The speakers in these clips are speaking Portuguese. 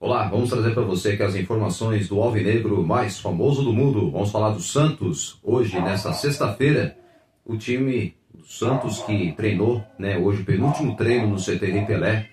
Olá, vamos trazer para você aqui as informações do alvinegro mais famoso do mundo. Vamos falar do Santos. Hoje, nesta sexta-feira, o time do Santos que treinou, hoje o penúltimo treino no CT Rei Pelé,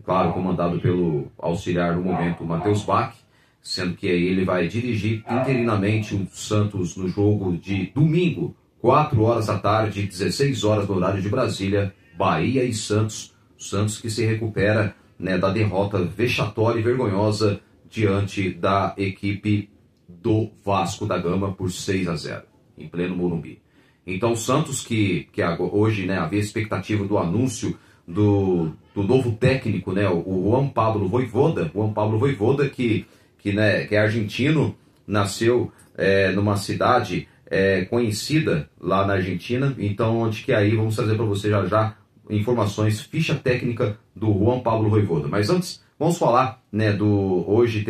claro, comandado pelo auxiliar no momento, Matheus Bach, sendo que ele vai dirigir interinamente o Santos no jogo de domingo, 4 horas da tarde, 16 horas no horário de Brasília, Bahia e Santos. O Santos que se recupera da derrota vexatória e vergonhosa diante da equipe do Vasco da Gama por 6-0, em pleno Morumbi. Então o Santos que hoje havia expectativa do anúncio do novo técnico, o Juan Pablo Vojvoda, que é argentino, nasceu numa cidade conhecida lá na Argentina, então onde que aí vamos trazer para você já informações, ficha técnica do Juan Pablo Vojvoda. Mas antes, vamos falar, hoje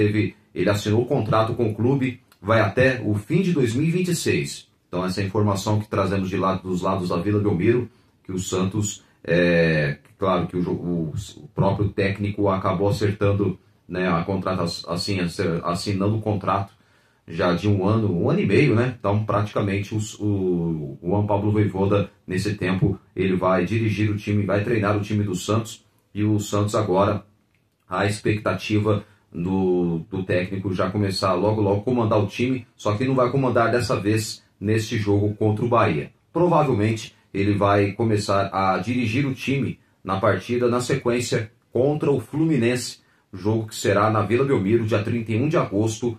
ele assinou o contrato com o clube, vai até o fim de 2026. Então essa informação que trazemos dos lados da Vila Belmiro, que o Santos, claro que o próprio técnico acabou acertando a contratação, assim, assinando o contrato já de um ano e meio, Então, praticamente, o Juan Pablo Vojvoda, nesse tempo, ele vai dirigir o time, vai treinar o time do Santos. E o Santos agora, a expectativa do técnico já começar logo comandar o time, só que não vai comandar dessa vez neste jogo contra o Bahia. Provavelmente, ele vai começar a dirigir o time na partida, na sequência, contra o Fluminense, jogo que será na Vila Belmiro, dia 31 de agosto,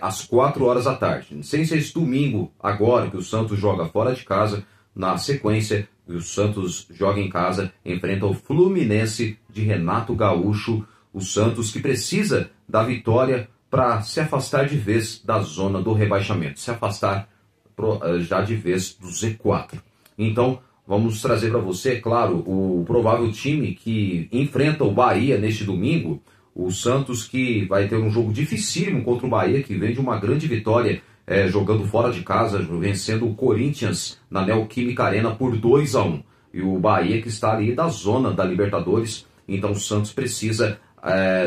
às 4 horas da tarde. Sem ser esse domingo, agora que o Santos joga fora de casa, na sequência, o Santos joga em casa, enfrenta o Fluminense de Renato Gaúcho, o Santos que precisa da vitória para se afastar de vez da zona do rebaixamento, se afastar já de vez do Z4. Então, vamos trazer para você, claro, o provável time que enfrenta o Bahia neste domingo. O Santos que vai ter um jogo dificílimo contra o Bahia, que vem de uma grande vitória jogando fora de casa, vencendo o Corinthians na Neoquímica Arena por 2-1. E o Bahia que está ali da zona da Libertadores. Então o Santos precisa,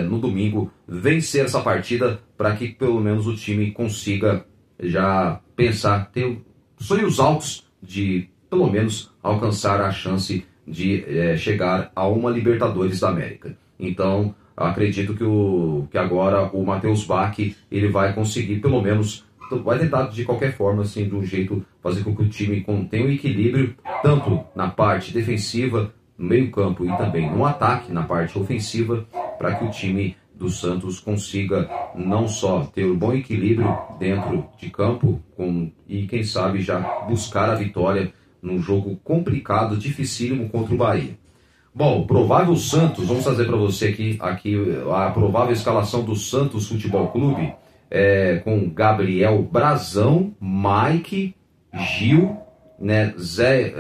no domingo, vencer essa partida para que pelo menos o time consiga já pensar, ter sonhos altos de pelo menos alcançar a chance de chegar a uma Libertadores da América. Então, acredito que agora o Matheus Bach ele vai conseguir, pelo menos, vai tentar de qualquer forma, assim, de um jeito, fazer com que o time tenha um equilíbrio, tanto na parte defensiva, no meio campo e também no ataque, na parte ofensiva, para que o time do Santos consiga não só ter um bom equilíbrio dentro de campo, e quem sabe já buscar a vitória num jogo complicado, dificílimo contra o Bahia. Bom, provável Santos, vamos trazer para você aqui a provável escalação do Santos Futebol Clube, com Gabriel Brazão, Mike, Gil, Zé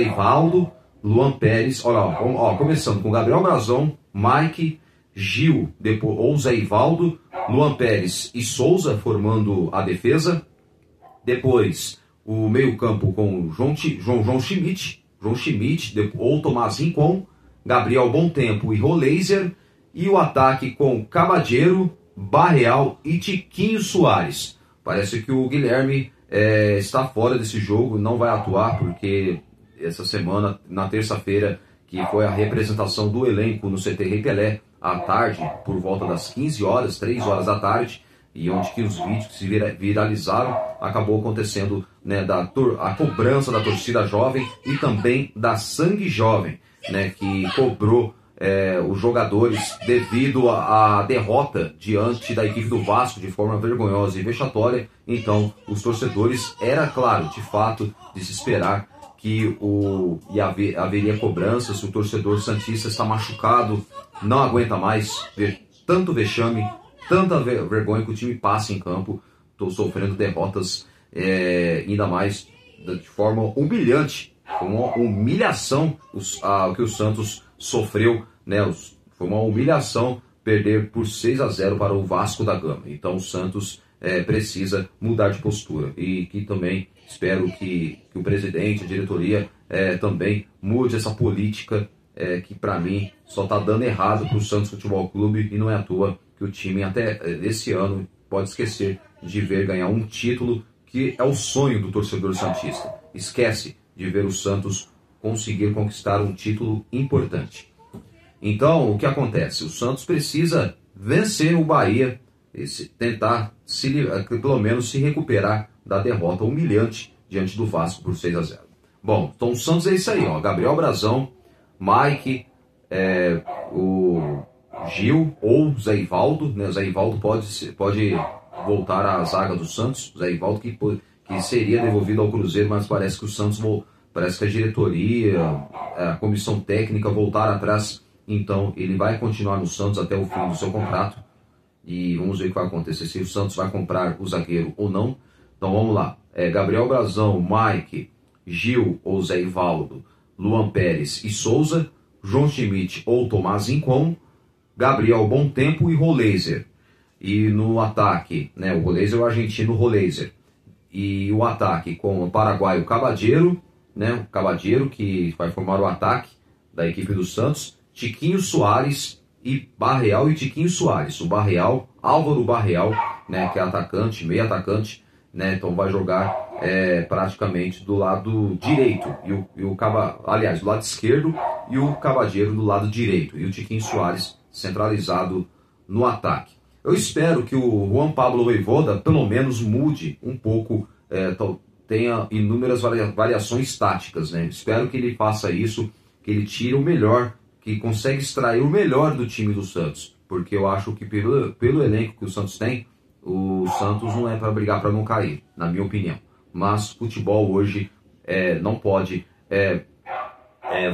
Ivaldo, Luan Pérez. Olha, começando com Gabriel Brazão, Mike, Gil, depois Zé Ivaldo, Luan Pérez e Souza formando a defesa. Depois o meio-campo com João Schmidt, ou Tomás Rincon, Gabriel Bontempo e Roleiser, e o ataque com Cabadeiro, Barreal e Tiquinho Soares. Parece que o Guilherme está fora desse jogo, não vai atuar, porque essa semana, na terça-feira, que foi a representação do elenco no CT Rei Pelé, à tarde, por volta das 15 horas, 3 horas da tarde, e onde que os vídeos que se viralizaram, acabou acontecendo a cobrança da torcida jovem e também da Sangue Jovem, que cobrou os jogadores devido à derrota diante da equipe do Vasco de forma vergonhosa e vexatória. Então os torcedores, era claro, de fato, de se esperar que haveria cobrança. Se o torcedor santista está machucado, não aguenta mais ver tanto vexame, tanta vergonha que o time passa em campo, estou sofrendo derrotas ainda mais de forma humilhante, uma humilhação que o Santos sofreu, foi uma humilhação perder por 6-0 para o Vasco da Gama. Então o Santos precisa mudar de postura, e que também espero que o presidente, a diretoria também mude essa política que para mim só está dando errado para o Santos Futebol Clube, e não é à toa que que o time até esse ano pode esquecer de ver ganhar um título que é o sonho do torcedor santista. Esquece de ver o Santos conseguir conquistar um título importante. Então, o que acontece? O Santos precisa vencer o Bahia, tentar pelo menos se recuperar da derrota humilhante diante do Vasco por 6-0. Bom, então o Santos é isso aí, ó. Gabriel Brazão, Mike, o Gil ou Zé Ivaldo, né? O Zé Ivaldo pode voltar à zaga do Santos. O Zé Ivaldo que seria devolvido ao Cruzeiro, mas parece que o Santos, parece que a diretoria, a comissão técnica voltaram atrás. Então ele vai continuar no Santos até o fim do seu contrato. E vamos ver o que vai acontecer, se o Santos vai comprar o zagueiro ou não. Então vamos lá. Gabriel Brazão, Mike, Gil ou Zé Ivaldo, Luan Pérez e Souza, João Schmidt ou Tomás Rincon, Gabriel Bom Tempo e Roleiser. E no ataque, né, o Roleiser é o argentino Roleiser. E o ataque com o paraguaio Cabadeiro, né, o Cabadeiro que vai formar o ataque da equipe do Santos, Tiquinho Soares e Barreal e Tiquinho Soares. O Barreal, Álvaro Barreal, né, que é atacante, meio atacante, né, então vai jogar praticamente do lado direito, aliás, do lado esquerdo, e o Cabadeiro do lado direito, e o Tiquinho Soares centralizado no ataque. Eu espero que o Juan Pablo Vojvoda pelo menos mude um pouco, tenha inúmeras variações táticas, né? Espero que ele faça isso, que ele tire o melhor, que consegue extrair o melhor do time do Santos, porque eu acho que pelo elenco que o Santos tem, o Santos não é para brigar para não cair, na minha opinião. Mas futebol hoje não pode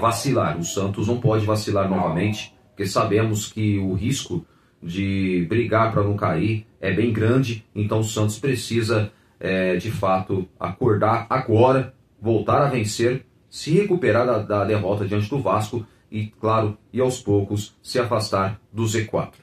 vacilar. O Santos não pode vacilar novamente, porque sabemos que o risco de brigar para não cair é bem grande. Então o Santos precisa, de fato, acordar agora, voltar a vencer, se recuperar da derrota diante do Vasco e, claro, e aos poucos se afastar do Z4.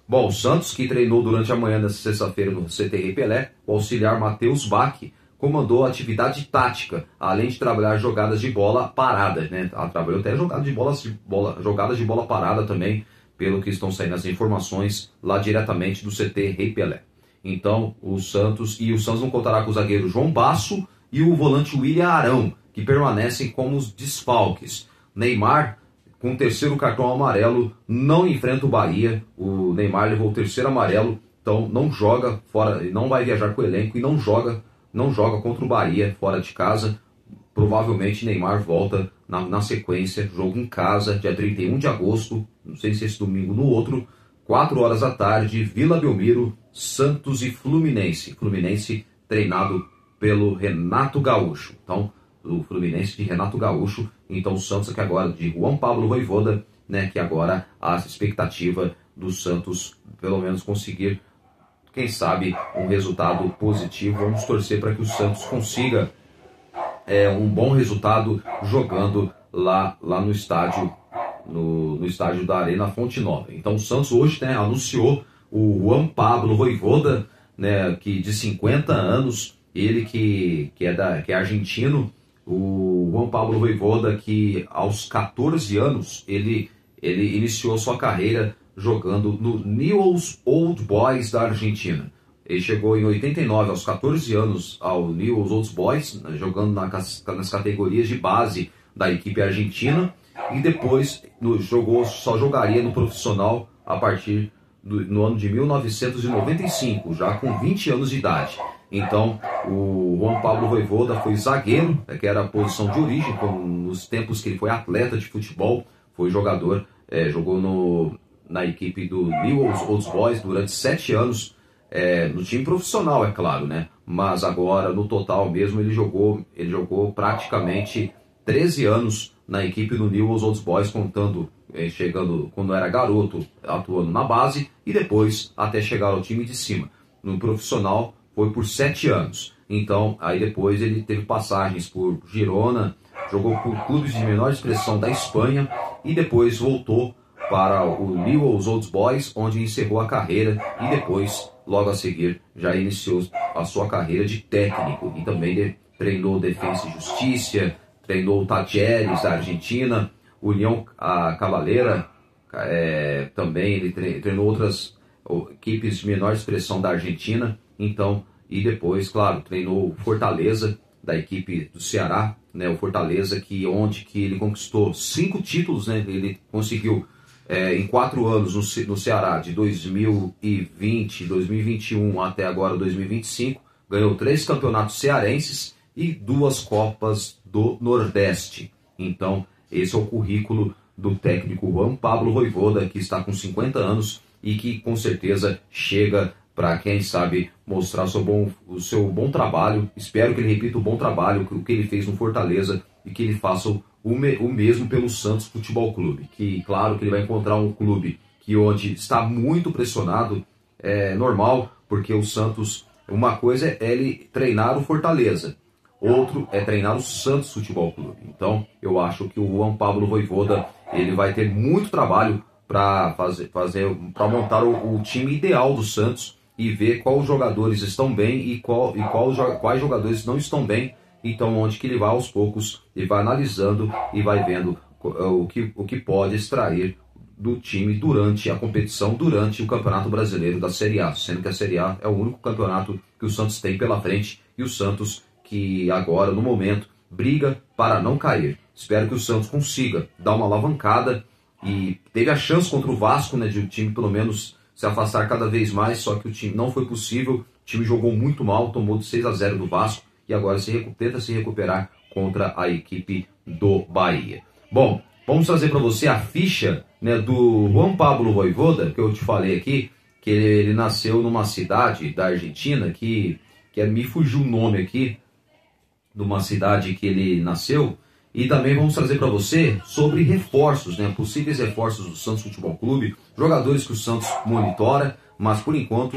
Bom, o Santos, que treinou durante a manhã desta sexta-feira no CT Rei Pelé, o auxiliar Matheus Bach comandou a atividade tática, além de trabalhar jogadas de bola parada, né? Trabalhou até jogadas de bola parada também, pelo que estão saindo as informações lá diretamente do CT Rei Pelé. Então, o Santos não contará com o zagueiro João Basso e o volante William Arão, que permanecem como os desfalques. Neymar, com o terceiro cartão amarelo, não enfrenta o Bahia. O Neymar levou o terceiro amarelo, então não joga fora, não vai viajar com o elenco e não joga contra o Bahia fora de casa. Provavelmente Neymar volta na sequência, jogo em casa, dia 31 de agosto, não sei se esse domingo no outro, 4 horas da tarde, Vila Belmiro, Santos e Fluminense. Fluminense treinado pelo Renato Gaúcho. Então, o Fluminense de Renato Gaúcho. Então, o Santos aqui agora de Juan Pablo Vojvoda, né, que agora a expectativa do Santos, pelo menos conseguir, quem sabe, um resultado positivo. Vamos torcer para que o Santos consiga um bom resultado jogando lá no estádio, no estádio da Arena Fonte Nova. Então o Santos hoje, né, anunciou o Juan Pablo Vojvoda, né, que de 50 anos, ele que é argentino. O Juan Pablo Vojvoda, que aos 14 anos ele iniciou sua carreira jogando no Newell's Old Boys da Argentina. Ele chegou em 89, aos 14 anos, ao Newell's Old Boys, jogando nas categorias de base da equipe argentina, e depois só jogaria no profissional a partir no ano de 1995, já com 20 anos de idade. Então, o Juan Pablo Vojvoda foi zagueiro, que era a posição de origem, nos tempos que ele foi atleta de futebol, foi jogador, jogou na equipe do Newell's Old Boys durante 7 anos, no time profissional, é claro, né? Mas agora, no total mesmo, ele jogou praticamente 13 anos na equipe do Newell's Old Boys, chegando quando era garoto, atuando na base, e depois até chegar ao time de cima. No profissional foi por 7 anos. Então, aí depois ele teve passagens por Girona, jogou por clubes de menor expressão da Espanha, e depois voltou para o Newell's Old Boys, onde encerrou a carreira, e depois, logo a seguir, já iniciou a sua carreira de técnico, e também treinou Defensa e Justiça, treinou o Talleres da Argentina, União Cavaleira, também ele treinou equipes de menor expressão da Argentina. Então, e depois, claro, treinou o Fortaleza, da equipe do Ceará, né, o Fortaleza, onde ele conquistou 5 títulos, né, ele conseguiu em 4 anos no Ceará, de 2020, 2021 até agora 2025, ganhou 3 campeonatos cearenses e 2 Copas do Nordeste. Então, esse é o currículo do técnico Juan Pablo Vojvoda, que está com 50 anos e que com certeza chega para, quem sabe, mostrar o seu bom trabalho. Espero que ele repita o bom trabalho, o que ele fez no Fortaleza, e que ele faça o mesmo pelo Santos Futebol Clube. Que, claro, que ele vai encontrar um clube onde está muito pressionado, é normal, porque o Santos, uma coisa é ele treinar o Fortaleza, outro é treinar o Santos Futebol Clube. Então, eu acho que o Juan Pablo Vojvoda, ele vai ter muito trabalho para montar o time ideal do Santos e ver quais jogadores estão bem e quais jogadores não estão bem. Então, onde que ele vai aos poucos, ele vai analisando e vai vendo o que pode extrair do time durante a competição, durante o Campeonato Brasileiro da Série A, sendo que a Série A é o único campeonato que o Santos tem pela frente, e o Santos que agora, no momento, briga para não cair. Espero que o Santos consiga dar uma alavancada, e teve a chance contra o Vasco, né, de o time pelo menos se afastar cada vez mais, só que o time não foi possível, o time jogou muito mal, tomou de 6-0 do Vasco, e agora tenta se recuperar contra a equipe do Bahia. Bom, vamos trazer para você a ficha, né, do Juan Pablo Vojvoda, que eu te falei aqui, que ele nasceu numa cidade da Argentina, que me fugiu o nome aqui, de uma cidade que ele nasceu. E também vamos trazer para você sobre reforços, né, possíveis reforços do Santos Futebol Clube, jogadores que o Santos monitora, mas por enquanto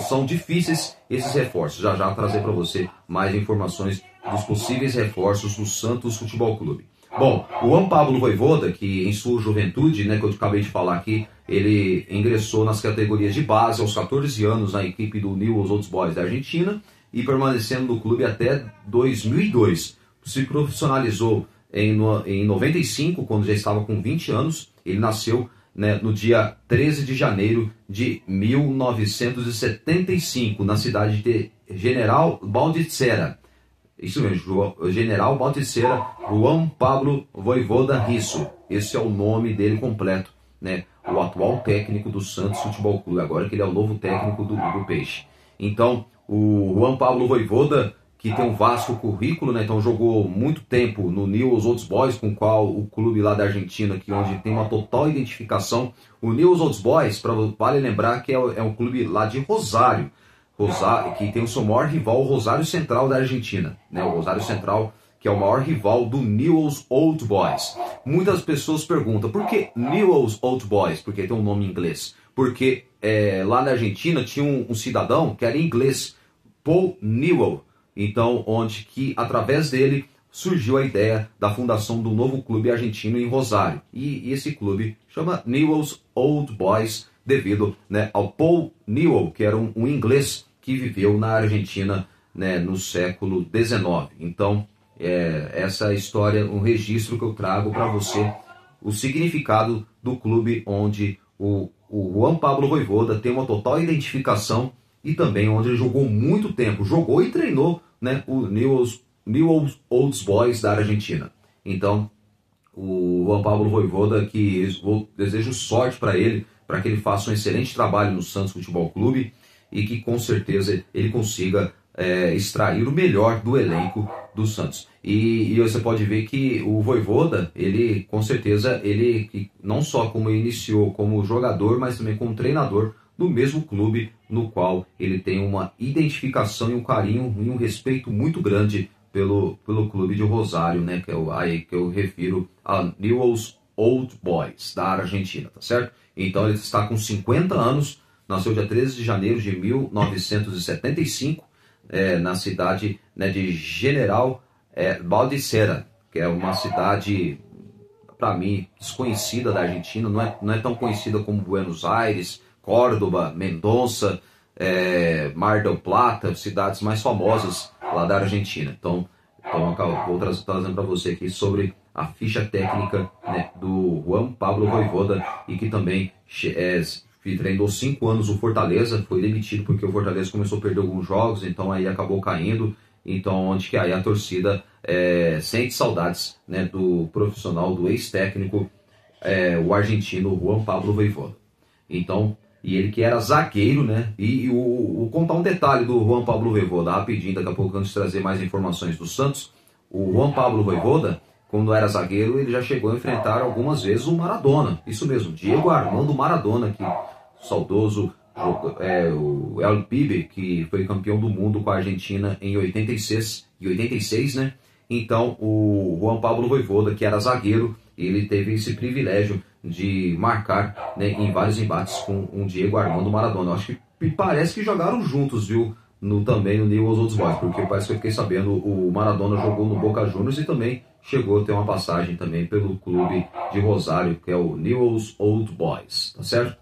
são difíceis esses reforços. Já trazer para você mais informações dos possíveis reforços do Santos Futebol Clube. Bom, o Juan Pablo Vojvoda, que em sua juventude, né, que eu acabei de falar aqui, ele ingressou nas categorias de base aos 14 anos na equipe do Newell's Old Boys da Argentina e permanecendo no clube até 2002. Se profissionalizou em 95, quando já estava com 20 anos. Ele nasceu, né, no dia 13 de janeiro de 1975, na cidade de General Baldissera. Isso mesmo, General Baldissera, Juan Pablo Vojvoda Risso. Esse é o nome dele completo, né? O atual técnico do Santos Futebol Clube, agora que ele é o novo técnico do Peixe. Então, o Juan Pablo Vojvoda, que tem um vasto currículo, né? Então jogou muito tempo no Newell's Old Boys, com o qual o clube lá da Argentina, onde tem uma total identificação. O Newell's Old Boys, vale lembrar que é um clube lá de Rosário, que tem o seu maior rival, o Rosário Central da Argentina, né? O Rosário Central, que é o maior rival do Newell's Old Boys. Muitas pessoas perguntam, por que Newell's Old Boys? Porque tem um nome em inglês. Porque lá na Argentina tinha um cidadão que era inglês, Paul Newell. Então, onde que através dele surgiu a ideia da fundação do novo clube argentino em Rosário. E esse clube chama Newell's Old Boys, devido, né, ao Paul Newell, que era um inglês que viveu na Argentina, né, no século XIX. Então, essa história, um registro que eu trago para você, o significado do clube onde o Juan Pablo Vojvoda tem uma total identificação, e também onde ele jogou muito tempo, jogou e treinou, né, o Newell's Old Boys da Argentina. Então, o Juan Pablo Vojvoda, que desejo sorte para ele, para que ele faça um excelente trabalho no Santos Futebol Clube e que com certeza ele consiga extrair o melhor do elenco do Santos. E você pode ver que o Vojvoda, ele com certeza, ele não só como iniciou como jogador, mas também como treinador do mesmo clube, no qual ele tem uma identificação e um carinho e um respeito muito grande pelo clube de Rosário, né, que eu refiro a Newell's Old Boys da Argentina, tá certo? Então ele está com 50 anos, nasceu dia 13 de janeiro de 1975, na cidade, né, de General Baldissera, que é uma cidade, para mim, desconhecida da Argentina, não é tão conhecida como Buenos Aires, Córdoba, Mendoza, Mar del Plata, cidades mais famosas lá da Argentina. Então vou trazendo para você aqui sobre a ficha técnica, né, do Juan Pablo Vojvoda, e que também treinou 5 anos o Fortaleza, foi demitido porque o Fortaleza começou a perder alguns jogos, então aí acabou caindo. Então, onde que aí a torcida sente saudades, né, do profissional, do ex-técnico, o argentino Juan Pablo Vojvoda. Então, e ele que era zagueiro, né? E contar um detalhe do Juan Pablo Vojvoda, rapidinho, daqui a pouco, antes de trazer mais informações do Santos. O Juan Pablo Vojvoda, quando era zagueiro, ele já chegou a enfrentar algumas vezes o Maradona. Isso mesmo, Diego Armando Maradona, que saudoso, o El Pibe, que foi campeão do mundo com a Argentina em 86, né? Então, o Juan Pablo Vojvoda, que era zagueiro, ele teve esse privilégio de marcar, né, em vários embates com o Diego Armando Maradona. Eu acho que parece que jogaram juntos, viu? Também no Newell's Old Boys, porque parece que eu fiquei sabendo, o Maradona jogou no Boca Juniors e também chegou a ter uma passagem também pelo clube de Rosário, que é o Newell's Old Boys, tá certo?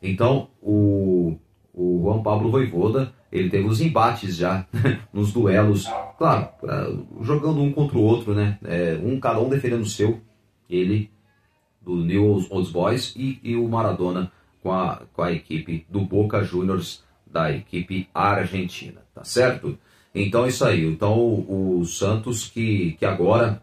Então, o Juan Pablo Vojvoda, ele teve os embates já, nos duelos, claro, jogando um contra o outro, né? Cada um defendendo o seu, ele do Newell's Old Boys e o Maradona com a equipe do Boca Juniors, da equipe argentina, tá certo? Então é isso aí. Então o Santos que agora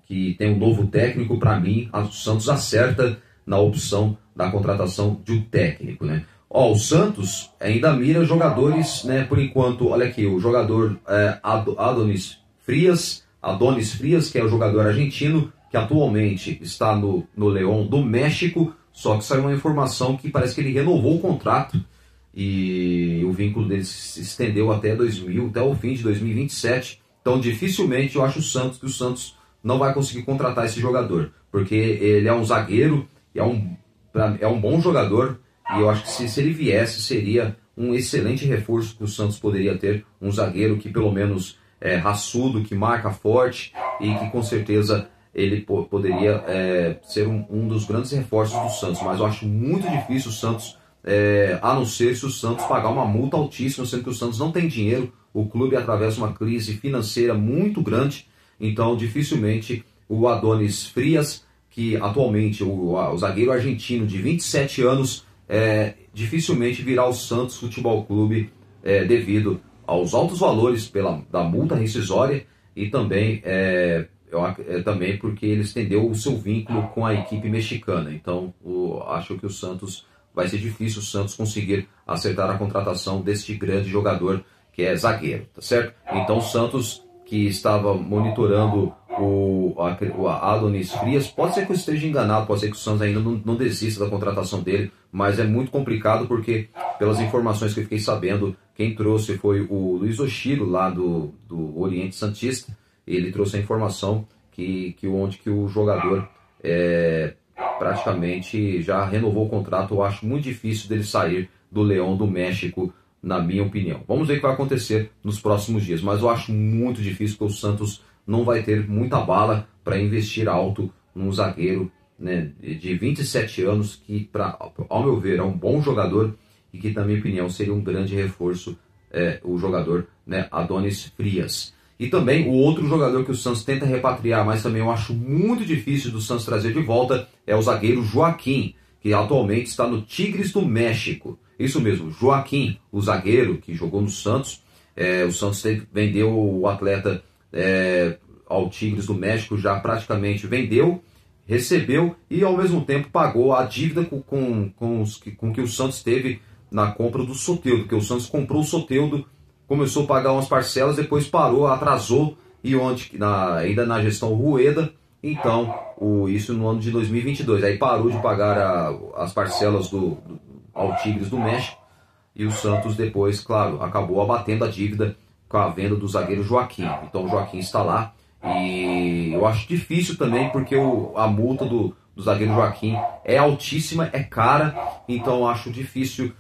que tem um novo técnico, para mim, o Santos acerta na opção da contratação de um técnico, né? O Santos ainda mira jogadores, né? Por enquanto, olha aqui, o jogador Adonis Frias, que é o jogador argentino, que atualmente está no León do México, só que saiu uma informação que parece que ele renovou o contrato e o vínculo dele se estendeu até o fim de 2027. Então, dificilmente eu acho que o Santos não vai conseguir contratar esse jogador, porque ele é um zagueiro, é um bom jogador, e eu acho que se ele viesse, seria um excelente reforço que o Santos poderia ter, um zagueiro que pelo menos é raçudo, que marca forte e que com certeza ele poderia ser um dos grandes reforços do Santos. Mas eu acho muito difícil o Santos, a não ser se o Santos pagar uma multa altíssima, sendo que o Santos não tem dinheiro, o clube atravessa uma crise financeira muito grande. Então dificilmente o Adonis Frias, que atualmente o zagueiro argentino de 27 anos, dificilmente virá o Santos Futebol Clube, devido aos altos valores da multa rescisória e também também porque ele estendeu o seu vínculo com a equipe mexicana. Então acho que o Santos vai ser difícil o Santos conseguir acertar a contratação deste grande jogador que é zagueiro, tá certo? Então o Santos, que estava monitorando o Adonis Frias, pode ser que eu esteja enganado, pode ser que o Santos ainda não desista da contratação dele, mas é muito complicado porque, pelas informações que eu fiquei sabendo, quem trouxe foi o Luiz Oshiro, lá do Oriente Santista. Ele trouxe a informação onde o jogador praticamente já renovou o contrato. Eu acho muito difícil dele sair do León do México, na minha opinião. Vamos ver o que vai acontecer nos próximos dias, mas eu acho muito difícil, porque o Santos não vai ter muita bala para investir alto num zagueiro, né, de 27 anos, que, ao meu ver, é um bom jogador e que, na minha opinião, seria um grande reforço, o jogador, né, Adonis Frias. E também o outro jogador que o Santos tenta repatriar, mas também eu acho muito difícil do Santos trazer de volta, é o zagueiro Joaquim, que atualmente está no Tigres do México. Isso mesmo, Joaquim, o zagueiro que jogou no Santos. O Santos vendeu o atleta ao Tigres do México, já praticamente vendeu, recebeu e ao mesmo tempo pagou a dívida com que o Santos teve na compra do Soteldo, porque o Santos comprou o Soteldo, começou a pagar umas parcelas, depois parou, atrasou, e ainda na gestão Rueda, então isso no ano de 2022, aí parou de pagar as parcelas ao Tigres do México, e o Santos depois, claro, acabou abatendo a dívida com a venda do zagueiro Joaquim. Então o Joaquim está lá, e eu acho difícil também, porque a multa do zagueiro Joaquim é altíssima, é cara, então eu acho difícil.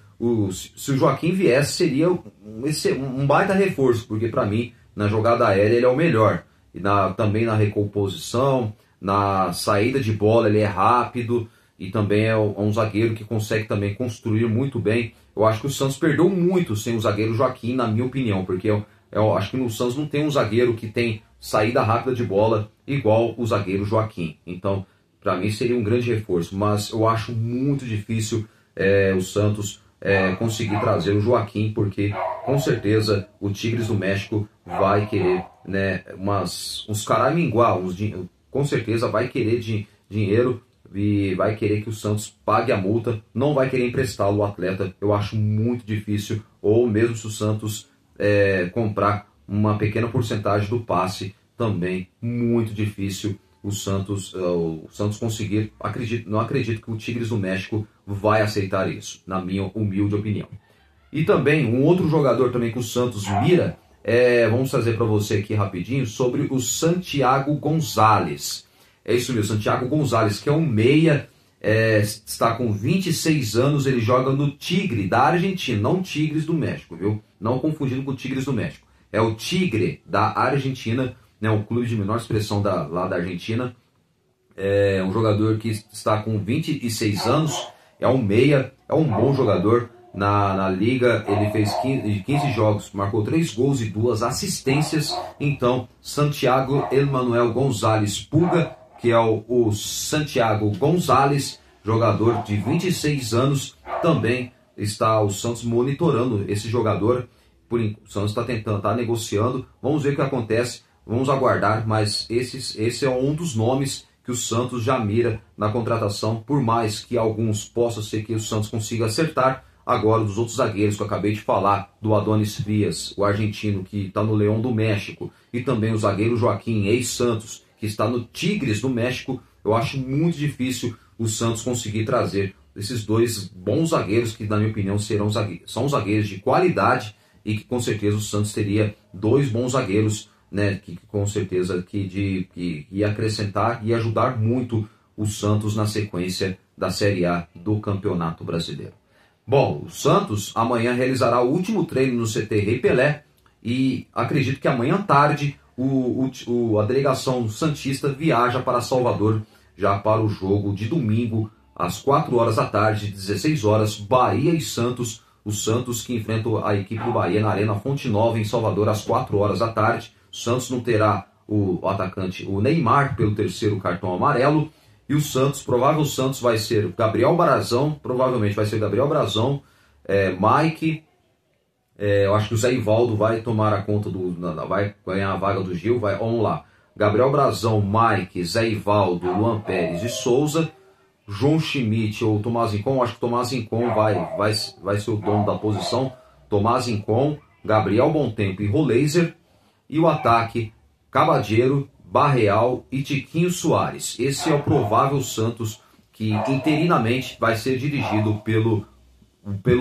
Se o Joaquim viesse, seria um baita reforço, porque para mim, na jogada aérea, ele é o melhor. E também na recomposição, na saída de bola, ele é rápido, e também é um zagueiro que consegue também construir muito bem. Eu acho que o Santos perdeu muito sem o zagueiro Joaquim, na minha opinião, porque eu acho que no Santos não tem um zagueiro que tem saída rápida de bola igual o zagueiro Joaquim. Então, para mim seria um grande reforço, mas eu acho muito difícil o Santos conseguir trazer o Joaquim, porque com certeza o Tigres do México vai querer, né, uns caraminguá, com certeza vai querer dinheiro e vai querer que o Santos pague a multa, não vai querer emprestá-lo o atleta, eu acho muito difícil, ou mesmo se o Santos comprar uma pequena porcentagem do passe, também muito difícil o Santos conseguir. Não acredito que o Tigres do México vai aceitar isso, na minha humilde opinião. E também, um outro jogador também que o Santos mira, vamos trazer para você aqui rapidinho, sobre o Santiago Gonzalez. É isso mesmo, Santiago Gonzalez, que é um meia, está com 26 anos, ele joga no Tigre da Argentina, não Tigres do México, viu? Não confundindo com o Tigres do México. É o Tigre da Argentina, né, um clube de menor expressão lá da Argentina. É um jogador que está com 26 anos, é um meia, é um bom jogador. Na liga ele fez 15 jogos, marcou 3 gols e 2 assistências. Então, Santiago Emanuel Gonzalez Puga, que é o Santiago Gonzalez, jogador de 26 anos, também está o Santos monitorando esse jogador. O Santos está negociando, vamos ver o que acontece, vamos aguardar, mas esse é um dos nomes que o Santos já mira na contratação, por mais que alguns possam ser que o Santos consiga acertar. Agora, dos outros zagueiros que eu acabei de falar, do Adonis Frias, o argentino que está no Leão do México, e também o zagueiro Joaquim, ex-Santos, que está no Tigres do México, eu acho muito difícil o Santos conseguir trazer esses dois bons zagueiros, que na minha opinião são zagueiros de qualidade, e que com certeza o Santos teria 2 bons zagueiros, né, que com certeza que ia acrescentar e ajudar muito o Santos na sequência da Série A do Campeonato Brasileiro. Bom, o Santos amanhã realizará o último treino no CT Rei Pelé e acredito que amanhã à tarde a delegação santista viaja para Salvador já para o jogo de domingo às 4 horas da tarde, 16 horas, Bahia e Santos. O Santos que enfrenta a equipe do Bahia na Arena Fonte Nova em Salvador às 4 horas da tarde. O Santos não terá o atacante, o Neymar, pelo 3º cartão amarelo. E o Santos, provável Santos vai ser Gabriel Brazão, provavelmente vai ser Gabriel Brazão, Mike, eu acho que o Zé Ivaldo vai tomar a conta vai ganhar a vaga do Gil, vamos lá. Gabriel Brazão, Mike, Zé Ivaldo, Luan Pérez e Souza, João Schmidt ou Tomás Incon, acho que Tomás Incon vai ser o dono da posição, Tomás Incon, Gabriel Bontempo e Roleiser, e o ataque, Cabadeiro, Barreal e Tiquinho Soares. Esse é o provável Santos que interinamente vai ser dirigido pelo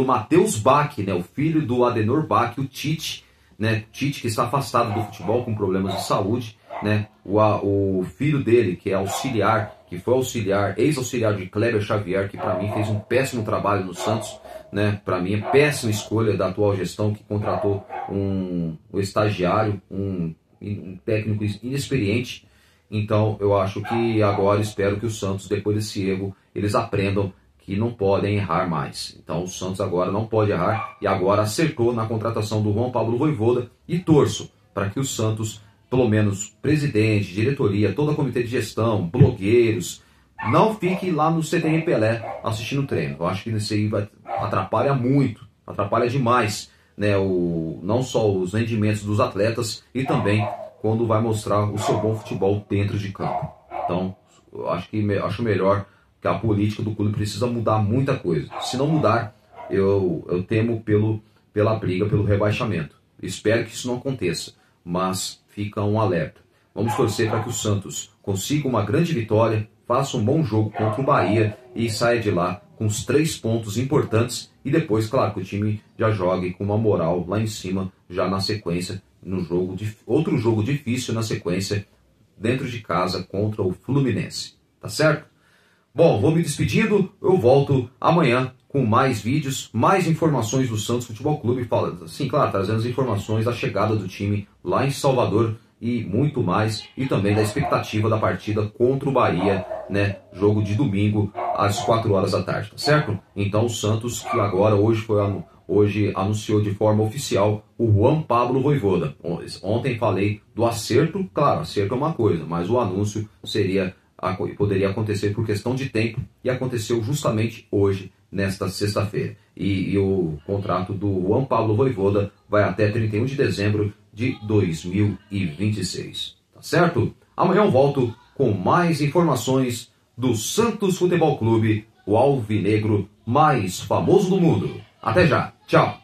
Matheus Bach, né, o filho do Adenor Bach, o Tite, né, Tite que está afastado do futebol com problemas de saúde, né, o filho dele que é auxiliar, que foi ex-auxiliar de Kleber Xavier, que para mim fez um péssimo trabalho no Santos, né, para mim é péssima escolha da atual gestão que contratou um estagiário, um técnico inexperiente. Então eu acho que agora espero que o Santos, depois desse erro, eles aprendam que não podem errar mais. Então o Santos agora não pode errar e agora acertou na contratação do Juan Pablo Vojvoda e torço para que o Santos, pelo menos presidente, diretoria, todo o comitê de gestão, blogueiros, não fique lá no CT Pelé assistindo o treino. Eu acho que isso aí atrapalha muito, atrapalha demais, né, não só os rendimentos dos atletas e também quando vai mostrar o seu bom futebol dentro de campo. Então, eu acho melhor que a política do clube precisa mudar muita coisa. Se não mudar, eu temo pela briga, pelo rebaixamento. Espero que isso não aconteça, mas fica um alerta. Vamos torcer para que o Santos consiga uma grande vitória, faça um bom jogo contra o Bahia e saia de lá com os 3 pontos importantes e depois, claro, que o time já jogue com uma moral lá em cima, já na sequência, outro jogo difícil na sequência, dentro de casa contra o Fluminense. Tá certo? Bom, vou me despedindo, eu volto amanhã com mais vídeos, mais informações do Santos Futebol Clube, sim, claro, trazendo as informações da chegada do time lá em Salvador e muito mais, e também da expectativa da partida contra o Bahia, né, jogo de domingo às 4 horas da tarde, tá certo? Então o Santos, que agora hoje anunciou de forma oficial o Juan Pablo Vojvoda. Ontem falei do acerto, claro, acerto é uma coisa, mas o anúncio poderia acontecer por questão de tempo e aconteceu justamente hoje, nesta sexta-feira. E o contrato do Juan Pablo Vojvoda vai até 31 de dezembro de 2026. Tá certo? Amanhã eu volto com mais informações do Santos Futebol Clube, o alvinegro mais famoso do mundo. Até já. Tchau.